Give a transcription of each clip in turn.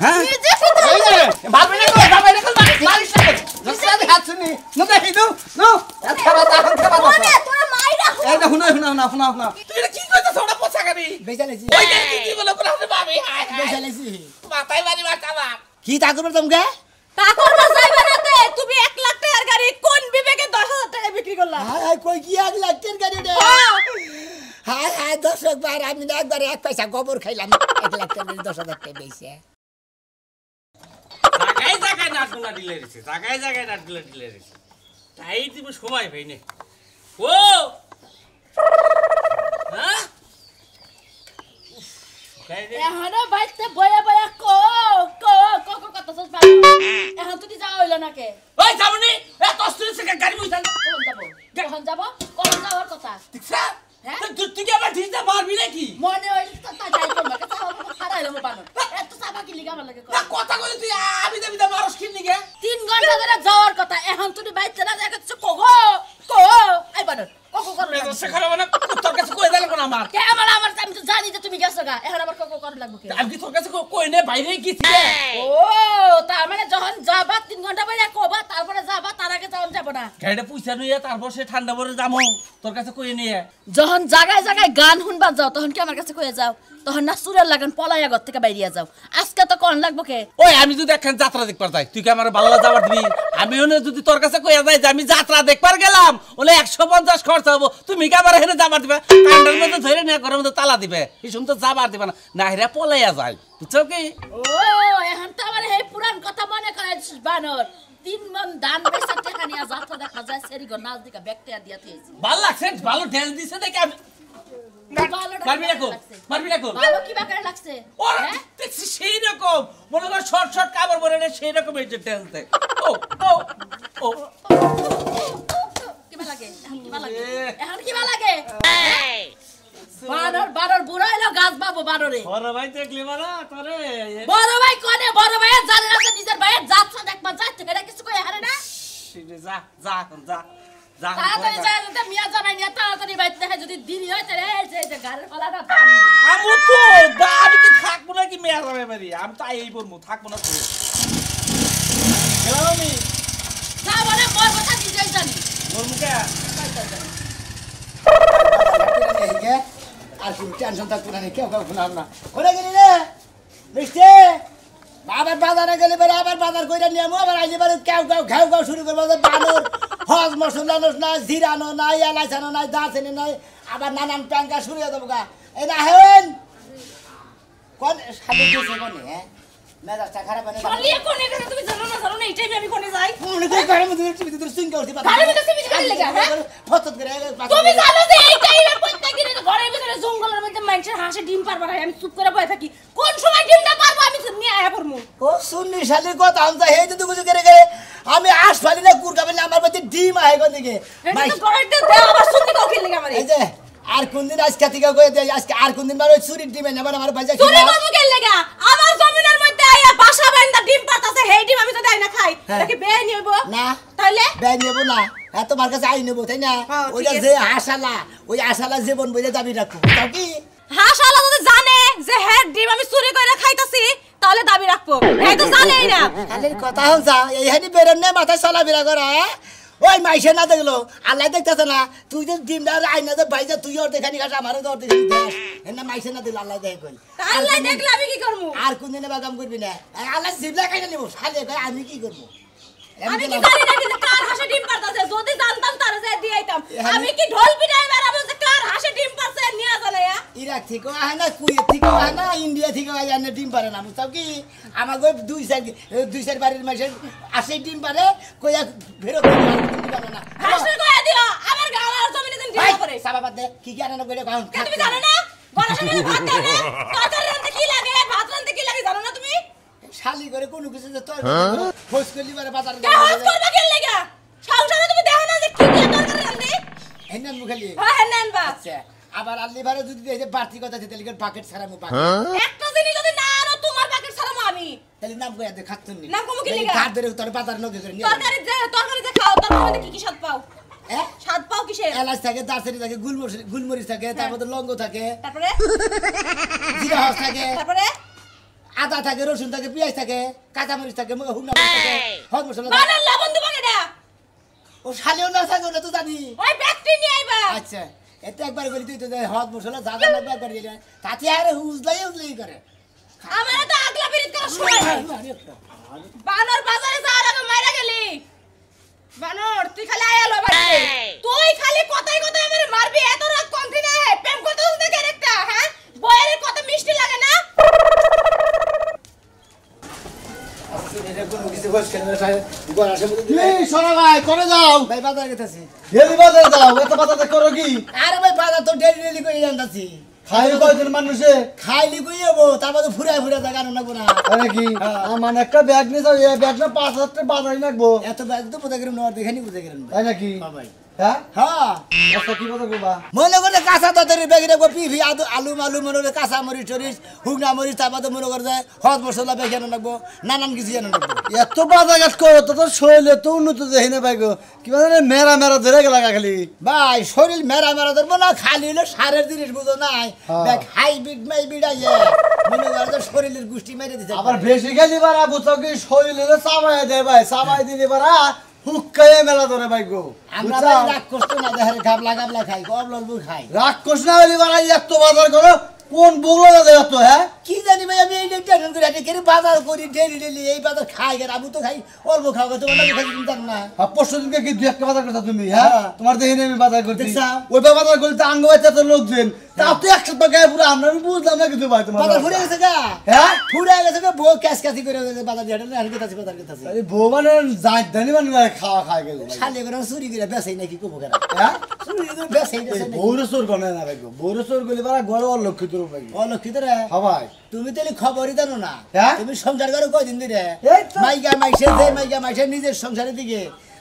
হ্যাঁ এই যে ভাবি না কর মারিস না জসা হাত শুনি না দেখি দাও নো খাবা খাবা ওরে তোর মাইরা এই না শুনা তুই কি কইছস ওটা পোছাগারি বেজালেছি ওই কি বলে বলে ভাবি হায় বেজালেছি মাথায় বাড়ি মারতাবা কি তা করব তোমকে তা করবা যাইবা না তে তুমি 1 লাখ টাকার গাড়ি কোন বিবেকে 10000 টাকা বিক্রি করলা হাই কই কি 1 লাখ টাকার গাড়ি রে হাই দর্শক বার আমি একবার 1 পয়সা গোবর খাইলাম 1 লাখ টাকা 10,000 টাকা বেইছে জায়গায় নাটগুলা দিলে রেছে জায়গায় নাটগুলা দিলে রেছে তাই তুমি সময় পাইনি ও হ্যাঁ এহানো বাইতে বয়া কত সস এখন তুই যাও হইলো না কে ওই যাবনি এত অস্ত্র থেকে গাড়ি বইতাল কখন যাওয়ার কথা ঠিকছা হ্যাঁ তুই কি আবার ঠিকটা মারবি নাকি মনে হইল তো তা যাই করব কথা হবে খাড়াইলো মো বানো এত সাবা কি লিগা আমার লাগে না কথা কই তুই আবি দেবি মারস কি নিগে 3 ঘন্টা ধরে যাওয়ার কথা এখন তুই বাইতে না দেখছ কো আই বানো কো করব মেজর শেখারে মানে তোর কাছে কই দিল কোন আমার কে আমার আমি তো জানি যে তুমি গেছো গা এখন আবার কো করব লাগবে কি আমি কি তোর কাছে কই নে বাইরে গেছি ও তার মানে যখন যাবা 3 ঘন্টা বাইরে কোবা তারপরে যাবা তার আগে যাওন যাব না গাড়িটা পয়সা নিয়ে তারপর সে ঠান্ডা পরে যামু তোর কাছে কই নিয়ে যখন জায়গায় গান শুনবা যাও তখন কি আমার কাছে কইয়া যাও তখন না সুরের লাগান পলাইয়া ঘর থেকে বাইরিয়া যাও আজকে তো কোন লাগবো কে ওই আমি যদি একখান যাত্রা দেখবার যাই তুই কি আমার বাংলা যাবার দিবি আমিও যদি তোর কাছে কইয়া যাই যে আমি যাত্রা দেখবার গেলাম ওলে 150 খরচ হবো তুমি কি আমার এখানে যাবার দিবে কান্ডার মধ্যে ধরে নিয়ে ঘরের মধ্যে তালা দিবে এই সময় তো যাবার দিবে না হেরা পলাইয়া যায় বুঝছো কি ও এখন তো আমার এই পুরান কথা মনে করে বানর 3 মন দান পয়সা টাকা নিয়া যাত্রা দেখা যায় সেরি গো নাচ দিকা ব্যাকটেরিয়া দিয়া দিয়েছি ভালো লাগছে ভালো ড্যান্স দিছে দেখে আমি মারবি না কো ভালো কি বাকারে লাগছে ওরা দেখছি সেই রকম মনে কর শর্ট কাপড় পরে নে সেই রকম এই যে ড্যান্স দেখ ও কি ভালো লাগে এখন কি ভালো লাগে বানর বুড়া হইলো গাছ বাবু বানরে বড় ভাই দেখলি মারা তোরে বড় ভাই কোনে বড় ভাই জানে না যে নিজের ভাইয়ের যাত্রা দেখবা যাইতে এটা কিছু কই হারে না যা তাড়াতাড়ি যাই তো মিয়া জামাই নিয়ে তাড়াতাড়ি বাইতে দেখে যদি দেরি হয় তাহলে এই যে গাড়ির ফলাটা আমি তো আমি কি থাকবো না কি মেয়া যাবে বাড়ি আমি তো এই বলবো থাকবো না তো গেলাম আমি না মানে মোর কথা নিজেই জানি মোর মুখে আর কোন টেনশন থাকতো না কেউ শুনাম না ওরে গেলি রে মিষ্টি আবার বাজারে গেলে বেড়ে আবার বাজার করে নিয়ে আবার আইলে বেড়ে ঘেউ শুরু করবো বানর হজ মশলা না জিরানো নাই এলাইচানো নাই দাঁচিনি নাই আবার নানান প্যাঙ্কা শুরু হয়ে দেবো গা এই না হেন কোন সাথে গেছে কোনে হ্যাঁ মেজাজটা খারাপ হয় না চলিয়ে কোনে গেছে তুমি জানো না এইটাই আমি কোনে যাই মনে করে ঘরের মধ্যে তুমি সিঙ্গা উঠতে পারো ঘরের মধ্যে সিমি করে লাগা হ্যাঁ ফতত করে তুমি জানো যে এইটাই আমি প্রত্যেকদিন ঘরের ভিতরে জঙ্গলের মধ্যে মানুষের হাঁসে ডিম পারবা না আমি চুপ করে বসে থাকি কোন সময় ডিমটা পারবো আমি নিয়ে আয়া পড়মু ও সুন্নি শালির কথা আমি তো হেই তো বুঝে করে আমি আশ ফালি না কুরকাবে না আমার মধ্যে ডিম আহে কোন দিকে এটা তো ঘরেতে দে আবার সুন্নি কাও খেললি আমারে এই যে আর কোন দিন আজকে থেকে কই দেই আজকে আর কোন দিন বার ওই চুরির ডিম না আমার ভাইজা চুরি করবো কেন লাগা আমার জমিনের মধ্যে আইয়া বাসা বাইন্দা ডিম পাতাছে হেই ডিম আমি তো দেই না খাই এটা কি বেআই নিব না তাইলে বেআই নেব না এত মার কাছে আই নেব তাই না ওইটা যে আশালা ওই আশালা জীবন বইলে দাবি রাখো তাও কি হাসালা যদি জানে যে হেড ডিম আমি চুরি করে খাইতাছি তাহলে দাবি রাখবো এই তো জানেই না খালির কথা হনসা এই হানি বেরেন না মাথায় চলা বিরা করা ওই মাইসে না দেখলো আল্লাহ দেখতেছে না তুই যে ডিমটা আইনা যে ভাইজা তুই ওর দেখানি খাস আমারও তো ওর দেখানি দেখ এনা মাইসে না দিল আল্লাহ দেখে কই আল্লাহ দেখলে আমি কি করব আর কোন দিনে বাগাম করবি না আল্লাহ জিবলা খাইনা নিব খালি কই আমি কি করব আমি কি জানি না কিন্তু কার হাসে ডিম পারতাছে যদি জানতাম তারে যে দিয়ে আইতাম আমি কি ঢোল পিটাই বেরাবো যে কার হাসে ডিম পারছে নিয়া চলেয়া ইরাক থেকে আহে না কুয়েত থেকে আহে না ইন্ডিয়া থেকে আহে না ডিম পারে না বুঝতাম কি আমার ওই দুই সাইড বাড়ির মাসে আসে ডিম পারে কইয়া ফেরত দিতে না হাসে কইয়া দিও আমার গালার জমিনে দিন ডিম করে সাবাবাদ দে কি কি আনা কইরে কারণ তুমি জানো না গলা সামনে ভাত দেয় না তরকারি রান্না কি লাগে ভাত রান্না কি লাগে জানো না তুমি শালি করে কোনো কিছু যে তোর ফোস করলি বারে বাজার কে হস করবা কেন লাগা সংসারে তুমি দেখো না যে কি কি তরকারি রান্না হেন মুখালি হ্যাঁ হেন বা আচ্ছা আবার আল্লি বারে যদি এই যে বাড়তি কথা দিতে লিখে বাকেট ছাড়া মু বাকেট একটা জিনিস যদি না আনো তোমার বাকেট ছাড়ামু আমি তাহলে নাম কইয়া দে খাতুন নি নাম কমু কি লাগা কাট ধরে তোর বাজার নগে করে নিয়ে তরকারি যে খাও তরকারি মধ্যে কি কি স্বাদ পাও হ্যাঁ স্বাদ পাও কিসের এলাচ থাকে দারচিনি থাকে গুলমরিচ থাকে তারপর লঙ্গ থাকে তারপরে জিরা হস থাকে তারপরে আদা থাকে রসুন থাকে পেঁয়াজ থাকে কাঁচামরিচ থাকে হুগনা মরিচ থাকে হদ মশলা থাকে। বানর লবণ দিব না ও শালিও না থাকে ওটা তো জানি। ওই ব্যক্তি নিয়ে আইবা আচ্ছা এটা একবার বলি তুই তো হদ মশলা যা যা লাগবে একবার দিয়ে তাতে আরে উজলাই করে। আমারে তো আগলা বিরিত করা সময় নাই। বানর বাজারে যাওয়ার আগে মারা গেলি বানর তুই খালি আয়ালো বাড়ি তুই খালি কথাই কথাই আমারে মারবি এত রাগ কমতি না হে প্রেম করতে উঠতে কে একটা হ্যাঁ বয়ের কত মিষ্টি লাগে না এটা কোনো কিছু বস কেন গোর আসে বলে কি সোনা ভাই করে যাও ভাই বাজার গেতাছি। ডেলি বাজার যাও এত বাজার করো কি আরে ভাই বাজার তো ডেলি করে জানতাছি। খাই কয়জন মানুষে খাইলি কই যাবো তারপর তো ফুরায় জায়গা না না আরে কি আমার একটা ব্যাগ নিয়ে যাও এই ব্যাগটা 5,000 টাকা বাজারে লাগবো এত ব্যাগ তো বুঝা গেলাম না দেখানি বুঝা গেলাম তাই নাকি ভাই। হ্যাঁ হ্যাঁ আচ্ছা কি কথা কইবা মনে করে কাঁচা তাদের ব্যাগে রাখবো পিফি আলু মালু মনে করে কাঁচা মরিচ টরিচ হুগনা মরিচ তারপর তো মনে করে যায় হদ মশলা বেগে রাখবো নানান কিছু জানো রাখবো। এত বাজার ঘাট করো তো তোর শরীরে তো উন্নত দেখি না পাইগো কি মানে মেরা মেরা ধরে গেলা খালি ভাই শরীর মেরা মেরা ধরবো না খালি হলো সারের জিনিস বুঝো নাই হ্যাঁ। হাইব্রিড মাই বিড়াইয়ে মনে করে তো শরীরের গুষ্টি মেরে দিতে আবার বেশি খেলি বারা বুঝছো কি শরীরে চাবাই দেয় ভাই চাবাই দিলে বারা হুক্কায়ে মেলা ধরে পাইগো আমরা ভাই রাগ করতো না দেহের গাবলা গাবলা খাই গবলবু খাই রাক্ষস না হইলে বারা এত বাজার করো কোন বগলো না দেয় তো হ্যাঁ কি জানি ভাই আমি এই টেনশন করে আছি কেন বাজার করি ডেলি এই বাজার খাই কেন আমি তো খাই অল্প খাও তোমার লাগে খাই চিন্তা না। আর পরশু দিনকে কি 2 একটা বাজার করছো তুমি হ্যাঁ হ্যাঁ। তোমার দেখি আমি বাজার করছি দেখছা? ওই বাজার করতে আঙ্গ বাচ্চা তো লোকজন তাও তো 100 টাকা পুরো আমরা আমি বুঝলাম না কিছু ভাই তোমার বাজার ফুরে গেছে গা হ্যাঁ ফুরে গেছে গা বউ ক্যাশ কাছি করে বাজার দিয়ে আর কি তাছি বাজার কাছে আরে বউ মানে যাই জানি মানে খাওয়া খায় গেল শালে করে চুরি করে বেসাই নাকি কবো কেন হ্যাঁ চুরি করে বেসাই বউরে চোর গনে না ভাই বউরে চোর গলি বারা গড় অলক্ষিত রূপ ভাই অলক্ষিত রে হ্যাঁ ভাই তুমি তাহলে খবরই জানো না হ্যাঁ? তুমি সংসার করো কয়দিন ধরে এই তো। মাইকা মাইসে নিজের সংসারের দিকে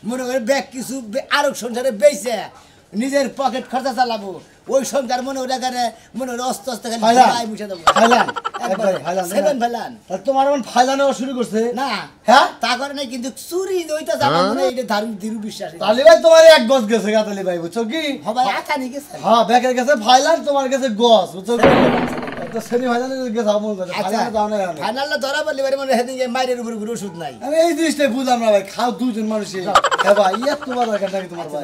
মনে করে ব্যাগ কিছু আরো সংসারে বেচে নিজের পকেট খরচা চালাবো ওই সংসার মনে ওটা করে মনে ওটা অস্ত অস্ত খালি ফাইলান। ধুলাই মুছে দেবো ফাইলান। একবারে একবারে ফাইলান, সেভেন না? ফেলান আর তোমার এখন ফাইলা নেওয়া শুরু করছে না হ্যাঁ তা করে নাই কিন্তু চুরি ওইটা জানা মনে হয় এটা দারুণ দৃঢ় বিশ্বাস তালি ভাই তোমার এক গজ গেছে গা তালি ভাই বুঝছো কি সবাই আঠা নিয়ে গেছে হ্যাঁ ব্যাগের কাছে ফাইলান তোমার কাছে গজ বুঝছো কি একটা শ্রেণী ফাইলানের গেছে আমল করে আচ্ছা ফাইলানে দাও না আমি। ফাইনালটা ধরা বললে বারে মনে হেদিন মাইরের উপর কোনো ওষুধ নাই আমি এই জিনিসটাই বুঝলাম না ভাই খাও দুজন মানুষই হ্যাঁ ভাই ইয়ে তোমার দরকার নাকি তোমার ভাই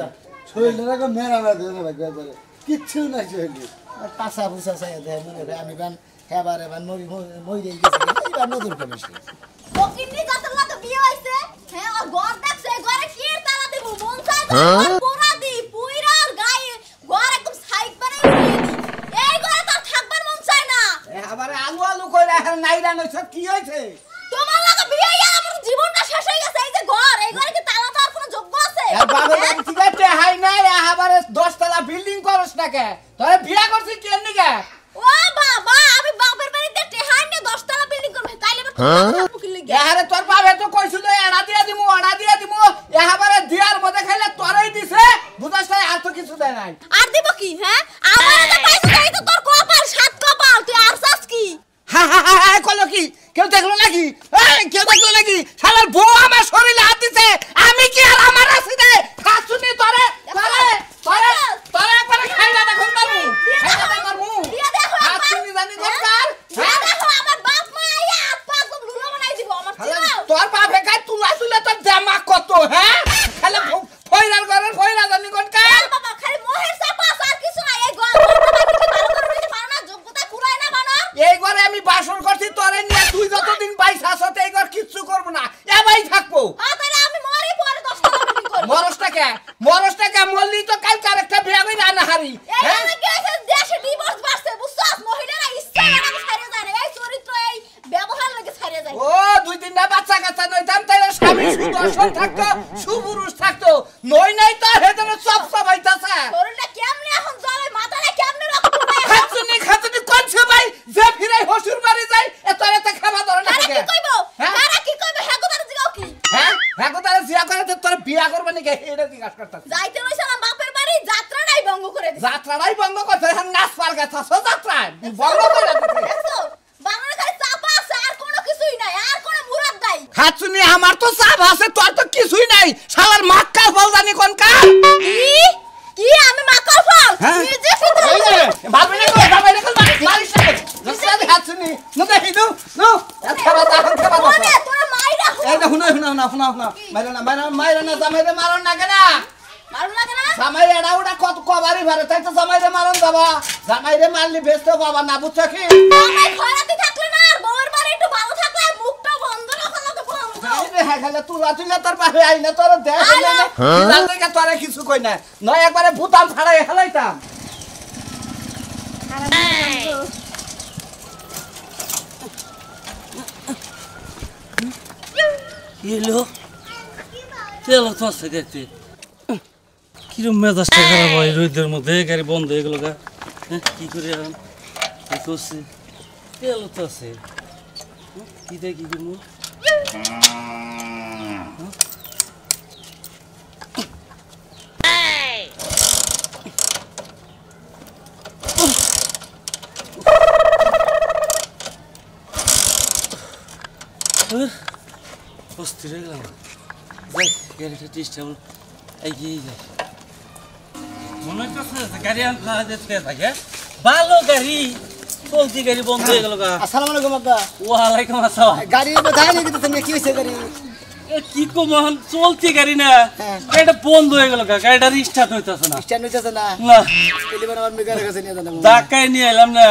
শরীরটা দেখো মেরা মেরা ধরে ভাই একবারে কিচ্ছু নাই শরীরে পাশা ফুসা চাই দেয় মনে হয় আমি বান এবার মই দিয়ে গেছি এইবার নতুন করে ফকিন্নি জাতের লাগে বিয়ে হইছে হ্যাঁ আর ঘর দেখছে ঘরে কি তালা দেব মন চায় পোড়া দি পুইরার গায়ে ঘর একদম সাইড বানাই দিয়ে দি এই ঘরে তো আর থাকবার মন চায় না আবার আলু আলু কইরা নাইরা নইছ কি হইছে তোমার লাগে বিয়ে হইয়া আমার জীবনটা শেষ হয়ে গেছে এই যে ঘর এই ঘরে কি তালা দেওয়ার কোনো যোগ্য আছে এ বাবা বাবা ঠিক আছে হাই নাই আবারে 10 তলা বিল্ডিং করছ না কে তোরে বিয়া করছিস কেন নিকে ও বাবা আমি বাপের বাড়িতে টেহাই নিয়ে 10 তলা বিল্ডিং করব তাইলে আমি মুকিল লাগি এহারে তোর বাবা তো কইছিল এড়া দিয়া দিমু এহাবারে দিয়ার মধ্যে খাইলে তোরই দিছে বুঝাস না আর তো কিছু দেয় নাই আর দিব কি হ্যাঁ আমার তো পয়সা চাই তো তোর কপাল সাত কপাল তুই আর চাস কি হা হা হা হা কলো কি কেউ দেখলো নাকি এই কেউ দেখলো নাকি শালার বউ আমার শরীরে হাত দিছে আমি কি আর আমার আছে রে খাসুনি তোরে একবার খাইলা দেখুন মারমু খাইলা দেখ মারমু দিয়া দেখো খাসুনি জানি দরকার দিয়া দেখো আমার বাপ মা আইয়া আপা তো লুলো বানাই দিব আমার চিনাও তোর বাপে গায় তুলা তুলে তোর জামা কত হ্যাঁ খালি ফয়রার ঘরের ফয়রা জানি কোন কা বাবা খালি মোহের চাপা আর কিছু নাই এই ঘরটা কি ভালো করে নিতে পারো না যোগ্যতা পুরাই না বানর এই ঘরে আমি বাসন করছি তোরে নিয়ে তুই যতদিন বাইস আসতে এই ঘর কিচ্ছু করব না এবাই থাকবো হ্যাঁ তাহলে আমি মরি পরে 10 টাকা বিক্রি করব মরসটাকে মরলি তো কাল আরেকটা বিয়া কই রান্না হারি এই আমি কি আছে দেশে ডিভোর্স বাড়ছে বুঝছস মহিলারা ইচ্ছা করে ছাড়িয়ে যায় না। এই চরিত্র এই ব্যবহার লাগে ছাড়িয়ে যায় ও 2-3টা বাচ্চা কাচ্চা নইতাম তাইলে স্বামী সুদর্শন থাকতো সুপুরুষ থাকতো নই নাই তো হেদন সব হইতাছে শরীরটা কেমনে এখন জ্বলে মাথাটা কেমনে রক্ত উঠে খাতুনি কোনছে ভাই যে ফিরাই হসুর বাড়ি যাই এত খাওয়া ধরে না তারা কি কইবো হ্যাঁ? তারা কি কইবো হেগুদার জিগাও কি হ্যাঁ তারা জিয়া করে তোর বিয়া করবে নাকি এটা জিজ্ঞাসা করতাছ যাইতে রইছিলাম বাপের বাড়ি যাত্রাটাই ভঙ্গ করে দিছে যাত্রাটাই বন্ধ করতে এখন নাচ পার গেছে যাত্রায় বন্ধ করে দিতে দেখছো বাংলা খালি চাপা আছে আর কোনো কিছুই নাই আর কোনো মুরাদ নাই খাতুনি আমার তো চাপ আছে তোর তো কিছুই নাই শালার মাক্কা ফল জানি কোন কা কি আমি মাকাল ফল হ্যাঁ? নিজে ফিতরা ভাবি না মারিস না খাতুনি দেখি নো নো খেবা এখন খেবা ওরে তোরা মাইরা এই না শুনো মাইরা না জামাইরে মারন না কেন মারুন লাগে না জামাই এড়া ওটা কত কবারই ভারে তাই তো জামাইরে মারন যাবা জামাইরে মারলি বেচতে বাবা না বুঝছো কি জামাই খরাতে থাকলে না আর বউয়ের বাড়ি একটু ভালো থাকলে মুখটা বন্ধ রাখো না তো বন্ধ হ্যাঁ খালে তুলা তোর পাশে আই না তোর দেখ না জায়গা তোরে কিছু কই না নয় একবারে ভূতাম ছাড়াই হেলাইতাম এলো তেল তো আছে দেখতে কিরম মেজাজটা খারাপ হয় রোদের মধ্যে গাড়ি বন্ধ হয়ে গেল গা কি করে এখন করছে তেল তো আছে কি দেয় কি করবো অস্থির হয়ে গেলাম যাই গাড়িটা ডিস্টার্ব এগিয়ে যাই মনে হচ্ছে গাড়ি আনতে যেতে থাকে ভালো গাড়ি চলতি গাড়ি বন্ধ হয়ে গেল গা আসসালামু আলাইকুম আব্বা ওয়ালাইকুম আসসালাম গাড়ি বোঝাই নাকি তুমি কি হইছে গাড়ি এ কি কমন চলতি গাড়ি না হ্যাঁ। গাড়িটা বন্ধ হয়ে গেল গা গাড়িটা স্টার্ট হইতাছে না স্ট্যান্ড হইছে না না টেলিফোন আমার মেকারের কাছে নিয়ে জানাবো ধাক্কায় নিয়ে এলাম না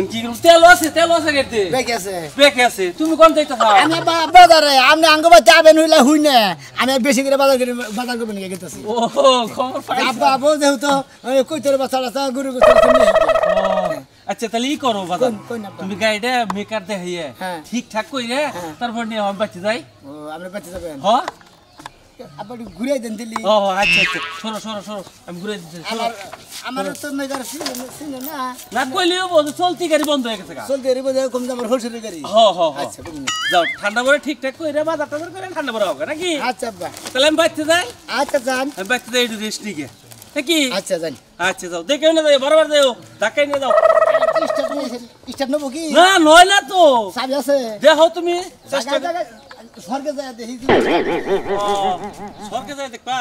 কি করব তেল আছে গাড়িতে বেকে আছে বেকে আছে তুমি কোন যাইতেছ আমি বাজারে আপনি আঙ্গবা যাবেন হইলা হুই না আমি বেশি করে বাজার করবেন নিয়ে গেতেছি ও খবর পাইছ আব্বা আবো যেহেতু কই তোর বাচ্চা আছে গরু গোছল তুমি ও আচ্ছা তাহলে ই করো বাজার কোন না তুমি গাড়িটা মেকার দেখাইয়ে হ্যাঁ। ঠিকঠাক কইরে হ্যাঁ। তারপর নিয়ে আমি বাচ্চা যাই ও আপনি বাচ্চা যাবেন হ আব্বা ঘুরে দেন দিলি ও আচ্ছা সরো আমি ঘুরে দিচ্ছি আমার আমার তো মেকার সিনে না না কইলেও বল চলতি গাড়ি বন্ধ হয়ে গেছে গা চলতে রে বোঝা কম আমার হোলসেলের গাড়ি হ আচ্ছা বুঝলি যাও ঠান্ডা পরে ঠিকঠাক কইরে বাজার টাজার করে ঠান্ডা পরে হবে নাকি আচ্ছা আব্বা তাহলে আমি বাচ্চা যাই আচ্ছা যান আমি বাচ্চা যাই একটু রেস্ট নিকে নাকি আচ্ছা যান আচ্ছা যাও দেখে না যাই বরাবর যাও ধাক্কাই নিয়ে যাও স্টার্ট নেবো কি না নয় না তো চাবি আছে দেখো তুমি চেষ্টা স্বর্গে যায় দেখি সরকে যাই দেখবা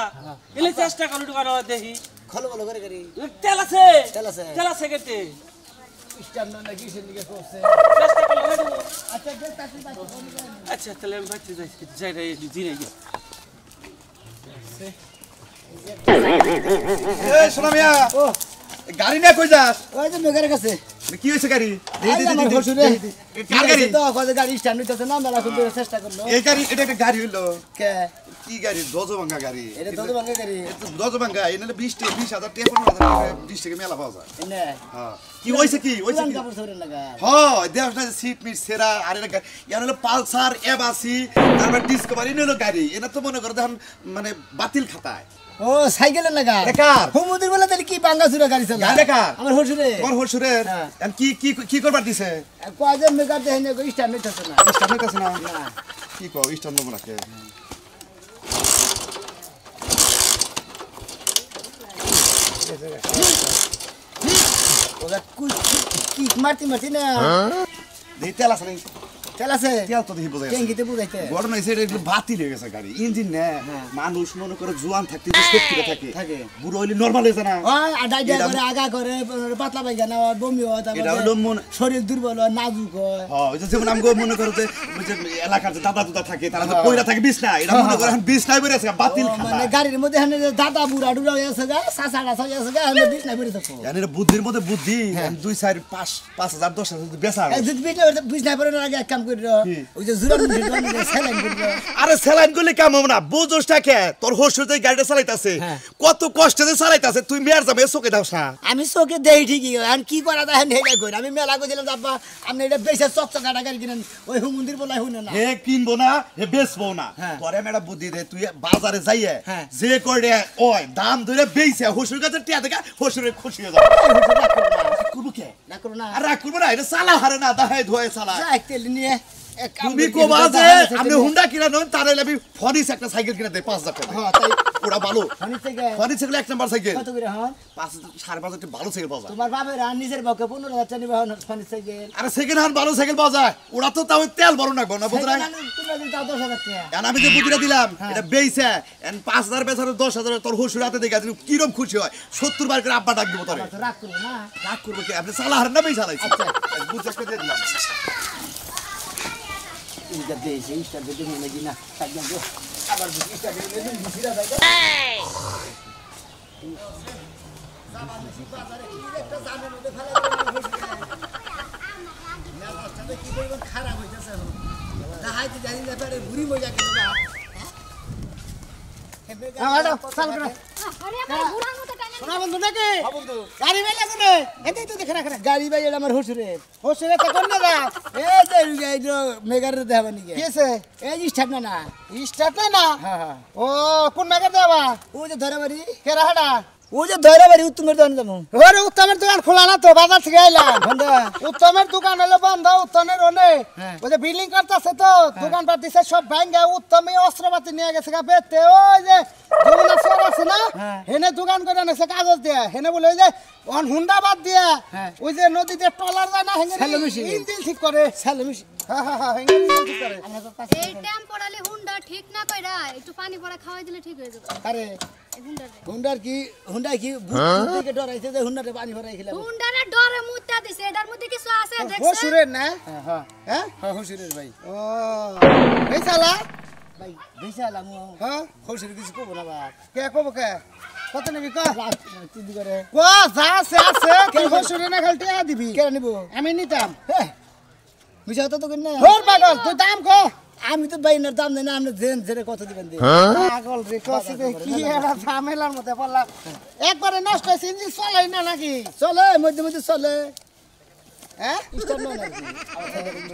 এলে চেষ্টা করো দেখি খলো খলো করে গাড়ি তেল আছে তেল আছে। কেটে স্টার্ট না কিসের দিকে করছে চেষ্টা করলে হয়ে যাবে। আচ্ছা দেখতাছি আচ্ছা তাহলে আমি বাচ্চা যাই রে জিরে গিয়ে এই শোনা মিয়া ও গাড়ি নিয়ে কই যাস ওই যে মেঘের কাছে কি হয়েছে গাড়ি আমার শ্বশুরে কার গাড়ি তো কত গাড়ি স্ট্যান্ড হইতেছে না মেলা করতে চেষ্টা করলো এই গাড়ি এটা একটা গাড়ি হইলো কে কি গাড়ি দজভাঙ্গা গাড়ি এটা তো ভাঙে গাড়ি দজভাঙ্গা এই নাহলে 20,000 টাকা 15,000 20 টাকা মেলা পাওয়া যায় এনে হ্যাঁ কি হইছে কি পুরান কাপড় ধরে লাগা হ্যাঁ দেখ না সিট মিট সেরা আর এটা ইয়ার হলো পালসার এবাসি তারপর ডিসকভারি নিলো গাড়ি এটা তো মনে করো দেখুন মানে বাতিল খাতায় ও সাইকেলের লাগা বেকার। হুমুদির বলে তাহলে কি বাঙ্গা চুরা গাড়ি চালা গাড়ি বেকার। আমার শ্বশুরে তোমার হলসুরের হ্যাঁ। কি কি কি করবার দিছে কয় যে মেঘার দেখে না স্ট্যান্ড হইতেছে না স্টার্ট হইতাছে না না কি কও স্টার্ট দেবো নাকি ওরা কি মারতি মারতি না দেখি তেল আছে নাকি তেল আছে তেল তো দেখি বোঝা যাচ্ছে। ট্যাঙ্কিতে বুঝাইতে ঘটনা হয়েছে এটা একটু বাতিল হয়ে গেছে গাড়ি ইঞ্জিন না মানুষ মনে করে জোয়ান থাকতে যে শক্তিটা থাকে থাকে। বুড়ো হইলে নর্মাল হয়েছে না ওই আডাইডা এটা- করে আগা করে পাতলা পায়খানা হয় বমি হয় এটা হলো তারপরে শরীর দুর্বল হয় নাজুক হয় হ্যাঁ ওই যে যেমন আমি মনে করো যে ওই যে এলাকার যে দাদা দুদা থাকে তারা তো কইরা থাকে বিছনা এটা মনে করে এখন বিছনায় বেড়ে আছে বাতিল ও, খাতা মানে গাড়ির মধ্যে হানে যে দাদা বুড়া ডুড়া হয়ে আছে গা সাসা গাছ হয়ে আছে গা হানে বিষ না বেরিয়ে থাকো জানি এটা বুদ্ধির মধ্যে বুদ্ধি 2 4 5 5000 10,000 যদি বেচা হয়। এই যদি বিষ না বেরোনোর আগে এক কাম করি কি? ওই যে জুরান স্যালাইন করি আরে স্যালাইন করলে কাম হবে না বুঝোসটা কে তোর হসুর যে গাড়িটা চালাইতাছে হ্যাঁ। কত কষ্টে যে চালাইতাছে তুই মেয়ের যাবে চোখে দাও না আমি চোখে দেই ঠিকই আর কি করা যায় হেডা করি আমি মেলা কইছিলাম আব্বা আপনি এটা বেশি চকচকাটা গাড়ি কিনেন ওই মন্দির বলাই শুনে না হে কিনবো না হে বেচবো না হ্যাঁ। তোরে মেয়েটা বুদ্ধি দে তুই বাজারে যাইয়ে হ্যাঁ। যে করে ওই দাম ধরে বেইছে হসুর কাছে টিয়া দেখা হসুরে খুশি হয়ে যাবে করবো কে না করো না আর রাগ করবো না এটা চালা হারে না দাহাই ধোয়ে চালা যাই তেল নিয়ে এক কাম তুমি করি, কোবা যে দাদা, আমি হুন্ডা কিনা নন তার হইলে আমি ফরিস একটা সাইকেল কিনা দেই 5,000 টাকা হ্যাঁ তাই ওটা ভালো ফোনের থেকে ফোনের সাইকেল 1 নাম্বার সাইকেল কত করে হন 5.5 টাকা ভালো সাইকেল পাওয়া যায় তোমার বাপের আর নিজের বকে 15,000 টাকা নিবে হন ফোনের সাইকেল আরে সেকেন্ড হ্যান্ড ভালো সাইকেল পাওয়া যায় ওরা তো তাও তেল বড় না গো না বুঝরা তোমরা দিন তাও 10,000 টাকা এখন আমি যে বুদ্ধিটা দিলাম এটা বেইছে এন্ড 5,000 বেচারে 10,000 তোর হুশুর হাতে দেখা দিল কিরম খুশি হয় 70 বার করে আব্বা ডাক দিব তোরে তো রাগ করো না রাগ করবে কি আপনি চালা হারেন না বেই চালাইছি আচ্ছা। বুঝছ করে দিয়ে দিলাম এইটা দেইছে ইস্টার দিতে মনে কি না থাকবে গো আবার ইস্টার দিতে ভিড়া যায় খারাপ হইতেছে হাইতে জানি না পারে বুড়ি মজা কেন না শোনা বন্ধু নাকি গাড়ি বাই লাগুনে এটাই তো দেখে রাখে গাড়ি বাই আমার হুসুরের হুসুরের তো কোন না এই যে মেগার দেবা নাকি কেছে এই স্টার্ট না না স্টার্ট না হ্যাঁ হ্যাঁ ও কোন মেগার দেবা ও যে ধরেবাড়ি কেরা হাডা ও যে ধরেবাড়ি উত্তমের দোকান যাবো ওরে উত্তমের দোকান খোলা না তো বাজার থেকে আইলাম বন্ধ উত্তমের দোকান হলো বন্ধ উত্তমের ওনে ওই যে বিল্ডিং করতেছে তো দোকান পাট দিছে সব ভাঙ্গা উত্তমে অস্ত্রপাতি নিয়ে গেছে গা বেতে ওই যে যমুনা শহর আছে না হেনে দোকান করে নেছে কাগজ দিয়ে হেনে বলে ওই যে অন হুন্ডা বাদ দিয়ে ওই যে নদীতে টলার যায় না হেনে ইঞ্জিন ঠিক করে সেলমিশি হ্যাঁ হ্যাঁ হ্যাঁ হেনে ইঞ্জিন ঠিক করে এই টাইম পড়ালে হুন্ডা ঠিক না কইরা একটু পানি পড়া খাওয়াই দিলে ঠিক হয়ে যাবে আরে এই হুন্ডারে হুন্ডা কি ভূত থেকে ডরাইছে যে হুন্ডাতে পানি ভরাই খেলাম হুন্ডারে ডরে মুত্তা দিছে এটার মধ্যে কিছু আছে দেখছ হুসুরের না হ্যাঁ হ্যাঁ হুসুরের ভাই ও এই শালা ভাই বেশালা মু হ্যাঁ হুসুর কিছু কব না বা কে কব কে কত নিবি ক তুই দি করে ক যা আছে কি হুসুরে না খালি টিয়া দিবি কে নিব আমি নিতাম হ্যাঁ মিছা তো তো না হোর পাগল তুই দাম ক আমি তো বাইনের দাম দেই না আপনি জেন জেরে কত দিবেন দি পাগল রে কত দে কি এরা ঝামেলার মধ্যে পড়লা একবারে নষ্ট হইছে ইঞ্জিন চলাই না নাকি চলে মধ্যে মধ্যে চলে হ্যাঁ স্টার্ট না নাকি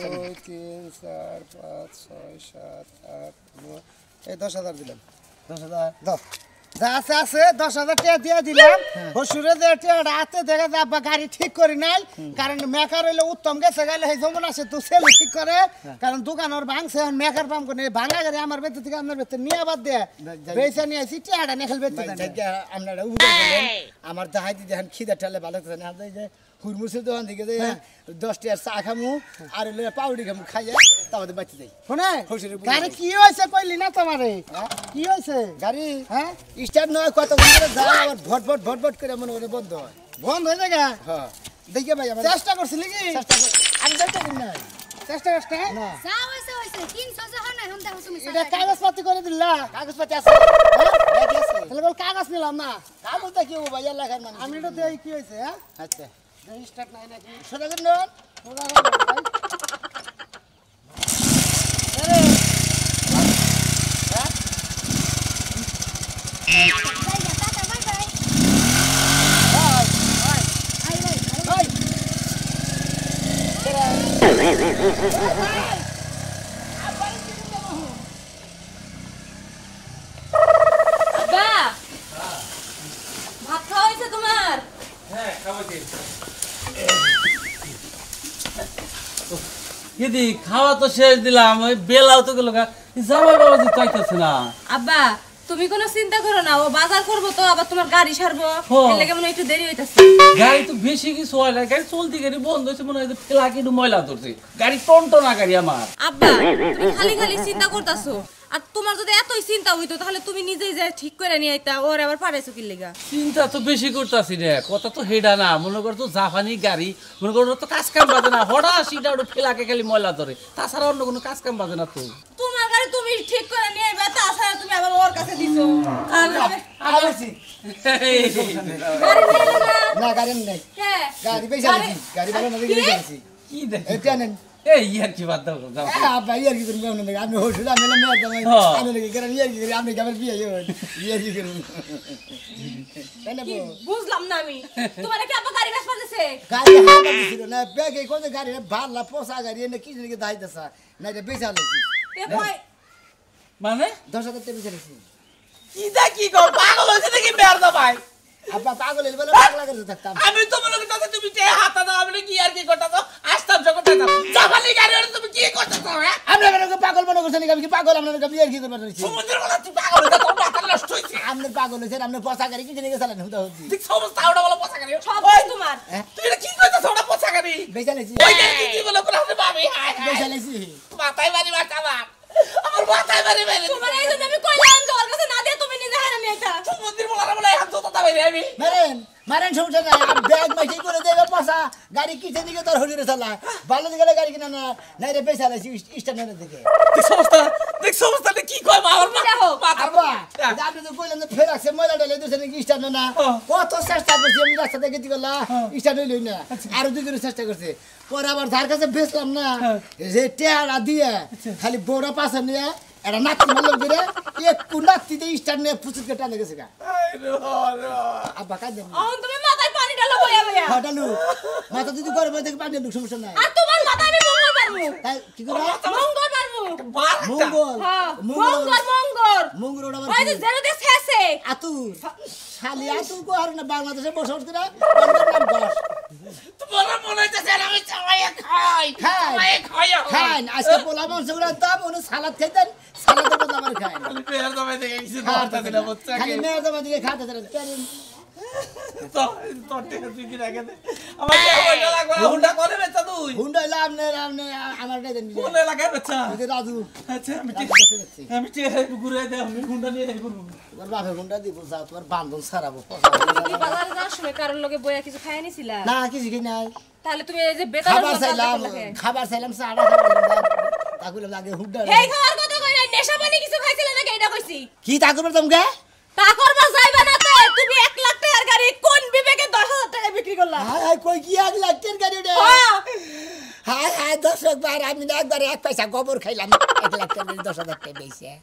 2 3 4 5 6 7 8 9 এই 10,000 দিলাম 10,000 দাও যা আছে 10,000 টাকা দিয়ে দিলাম হসুরে যে টাকা হাতে দেখে যাবা গাড়ি ঠিক করি নাই কারণ মেকার হইলে উত্তম গেছে গেলে এই যমুনা আছে তো সেল ঠিক করে কারণ দোকানের ভাঙছে মেকার পাম করে ভাঙা গাড়ি আমার বেতে থেকে আপনার বেতে নিয়ে আবার দে বেচা নিয়ে আসি টাকাটা নিয়ে খেলবে আপনারা উঠে গেলেন আমার দাহাই দিদি এখন খিদে ঠেলে ভালো করে না যে হুরমুসের দোকান থেকে যে 10 টাকার চা খামু আর পাউডি খামু খাইয়া তারপরে বাঁচি যাই শোনে গাড়ি কি হয়েছে কইলি না তোমারে কি হয়েছে গাড়ি হ্যাঁ স্টার্ট নয় কত করে যায় আবার ভটভট করে মনে করে বন্ধ হয় বন্ধ হয়ে যায় হ্যাঁ দেখে ভাই আমরা চেষ্টা করছিলি কি আমি চেষ্টা করি না চেষ্টা করতে না যা হইছে হইছে 300 যখন না হুন্ডা তুমি এটা কাগজপত্র করে দিলা কাগজপত্র আছে তাহলে বল কাগজ নিলাম না কাগজটা কি ভাই লেখার মানে আমি এটা দেই কি হয়েছে হ্যাঁ আচ্ছা স্টার্ট নাই নাকি সোজা করে নেন সোজা করে ভাই আরে টাটা বাই বাই ভাই আব্বা ভাত খাওয়া হয়েছে তোমার হ্যাঁ খাওয়াতে দিদি খাওয়া তো শেষ দিলাম ওই বেলাও তো গেল জামাই বাবাজি চাইতেছে না আব্বা তুমি কোনো চিন্তা করো না ও বাজার করবো তো আবার তোমার গাড়ি সারবো এর লাগে মনে হয় একটু দেরি হইতাছে গাড়ি তো বেশি কিছু হয় না গাড়ি চলতি গাড়ি বন্ধ হয়েছে মনে হয় ফেলা কিন্তু ময়লা ধরছে গাড়ি টনটনা গাড়ি আমার আব্বা তুমি খালি খালি চিন্তা করতাছো আর তোমার যদি এতই চিন্তা হইতো তাহলে তুমি নিজেই যা ঠিক করে নিয়ে আইতা ওর আবার পারাইছো কি লাগা চিন্তা তো বেশি করতেছি রে কথা তো হেডা না মনে কর তো জাপানি গাড়ি মনে কর তো কাজ কাম বাজে না হঠাৎ সিটা ওটা ফেলাকে খালি ময়লা ধরে তাছাড়া অন্য কোনো কাজ কাম বাজে না তো তোমার গাড়ি তুমি ঠিক করে নিয়ে আইবা তাছাড়া তুমি আবার ওর কাছে দিছো আছি গাড়ি নিয়ে এলো না না গাড়ি নাই হ্যাঁ গাড়ি পয়সা দিছি গাড়ি ভালো না দেখে দিছি কি দেখি এটা নেন এই ইয়ার কি বাদ দাও যাও ভাই ইয়ার কি করবেন আপনি আপনি হসুল আমি না মেয়ে জামাই আমি লাগে করে ইয়ার কি করে আপনি কেমন বিয়ে ইয়ার কি করবেন তাই না কি বুঝলাম না আমি তোমার কি আব্বা গাড়ি বেশ পারতেছে গাড়ি হাওয়া দিছিল না ব্যাগে কোন গাড়ি ভালা পোসা গাড়ি না কি জানি দাইতেছা না এটা বেচা লাগছি এ কই মানে 10,000 টাকা বেচা লাগছি কি দা কি কর পাগল হইছে নাকি বের দা ভাই আপা পাগল হইল বলে পাগলা করে থাকতাম আমি তো মনে করতেছি তুমি যে হাতা দাও আমি কি আর কি করতেছো আসতাম যখন থাকতাম জাপানি গাড়ি তুমি কি করতেছো হ্যাঁ আমরা পাগল মনে করছেন আমি কি পাগল আপনার বিয়ের কি করবার রয়েছে সমুদ্রের বলা তুই পাগল হয়ে তোর মাথা নষ্ট হইছে আপনি পাগল হয়েছেন আপনি পচা গাড়ি কি নিয়ে গেছিলেন হুদা হুদি ঠিক সমস্ত ওটা বলা পচা গাড়ি সব ওই, তোমার তুই এটা কি কইতাছ ওটা পচা গাড়ি বেচালেছি ওই যে কি বলে করে আপনি ভাবি হায় হায় বেচালেছি মাথায় বাড়ি মাথা আমার মাথায় বাড়ি মেরে তোমার এই জন্য আমি কইলাম যে ওর কাছে না দিয়ে তুমি নিজে হারা নিয়ে এটা সমুদ্রের বলা বলে এখন তো দাদা ভাই আমি মারেন মারেন সমস্যা নাই ব্যাগ মাইটি করে দেবে পচা গাড়ি কিছে দিকে তোর হলিরে চালা ভালো দিকে গাড়ি কিনা না নাই রে বেচালেছি স্ট্যান্ডের দিকে দেখ সমস্যাটা কি কয় আমার দেখো, মাথা আব্বা আপনি তো কইলেন যে ফের আসছে ময়লা ডালে দিছেন কি স্ট্যান্ড না কত চেষ্টা করছি আমি রাস্তা থেকে দিগলা স্ট্যান্ড হইলই না আর দুই দিন চেষ্টা করছে পরে আবার ধার কাছে বেচলাম না যে টেয়ারা দিয়ে খালি বড় পাশে নিয়ে এটা নাতি মারলাম করে একটু নাতিতে স্ট্যান্ড নিয়ে ফুচুত কেটে আনে গেছে গা আব্বা কাজ দেন এখন তুমি মাথায় পানি ঢালো বইয়া বইয়া হটালু মাথা যদি করে বই থেকে পানি ঢুক সমস্যা নাই আর তোমার মাথায় আমি মঙ্গল পারবো তাই কি করবা মঙ্গল পারবো মঙ্গল হ্যাঁ মঙ্গল মঙ্গল ওটা ওই যে জেরো দিয়ে শেষে আতুর শালি আতুর কো আর না বাংলাদেশে বসে উঠতে না বাংলার নাম বস তোমার মনে হইতেছে আমি চাওয়াই খাই খাই। চাওয়াই খাই খান আজকে পোলা মাংসগুলো দাম ওনে সালাদ খাইতেন সালাদের বদলে আবার খান খালি পেয়ার দামে দেখে কিছু খাওয়াতে করতে দিলে বাচ্চা খালি মেয়ের দামা দিকে খাতে দেন তো তোর টেকা তুই কি রাখে দে আমার কি হইলো লাগবে হুন্ডা করে বেচা তুই হুন্ডা হইলে আপনি আমার কাছে দেন কোন এলাকায় বেচা রাজু আচ্ছা আমি রাজু কাছে দিচ্ছি। আমি ঘুরে দে আমি হুন্ডা নিয়ে যাই করব তোমার বাপে হুন্ডা দিব যাও তোমার বান্ধন সারাবো তুমি বাজারে যাওয়ার সময় কারোর লগে বইয়া কিছু খাই নিছিলা না কিছু কি নাই তাহলে তুমি এই যে বেতার খাবার চাইলাম চাড়া খাবার তা কইলাম আগে হুন্ডা হেই খাওয়ার কথা কই নাই নেশা পানি কিছু খাইছিলা নাকি এটা কইছি কি তা করবে তোমকে তা করবা যাইবা না তে তুমি 1 লাখ টাকার গাড়ি কোন বিবেকে 10,000 টাকা বিক্রি করলা হায় হায় কই কি 1 লাখ টাকার গাড়ি রে হ্যাঁ হায় হায় 10 বার আমি না একবার 1 পয়সা গোবর খাইলাম 1 লাখ টাকা 10,000 টাকা দিয়েছে